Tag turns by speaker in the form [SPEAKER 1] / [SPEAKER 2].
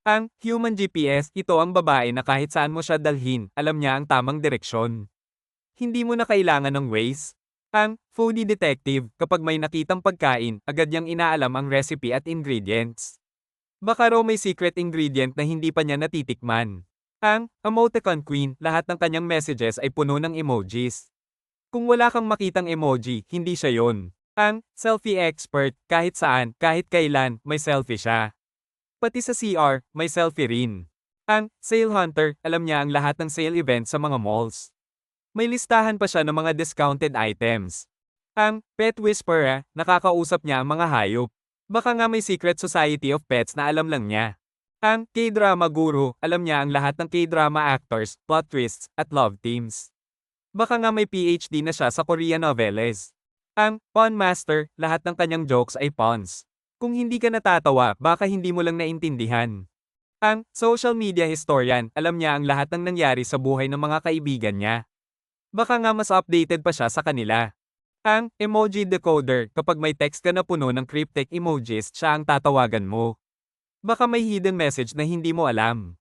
[SPEAKER 1] Ang Human GPS, ito ang babae na kahit saan mo siya dalhin, alam niya ang tamang direksyon. Hindi mo na kailangan ng Waze. Ang Foodie Detective, kapag may nakitang pagkain, agad niyang inaalam ang recipe at ingredients. Baka raw may secret ingredient na hindi pa niya natitikman. Ang Emoticon Queen, lahat ng kanyang messages ay puno ng emojis. Kung wala kang makitang emoji, hindi siya yon. Ang Selfie Expert, kahit saan, kahit kailan, may selfie siya. Pati sa CR, may selfie rin. Ang Sale Hunter, alam niya ang lahat ng sale event sa mga malls. May listahan pa siya ng mga discounted items. Ang Pet Whisperer, nakakausap niya ang mga hayop. Baka nga may secret society of pets na alam lang niya. Ang K-drama guru, alam niya ang lahat ng K-drama actors, plot twists, at love teams. Baka nga may PhD na siya sa Korean noveles. Ang Pun Master, lahat ng kanyang jokes ay puns. Kung hindi ka natatawa, baka hindi mo lang naintindihan. Ang Social Media Historian, alam niya ang lahat ng nangyari sa buhay ng mga kaibigan niya. Baka nga mas updated pa siya sa kanila. Ang Emoji Decoder, kapag may text ka na puno ng cryptic emojis, siya ang tatawagan mo. Baka may hidden message na hindi mo alam.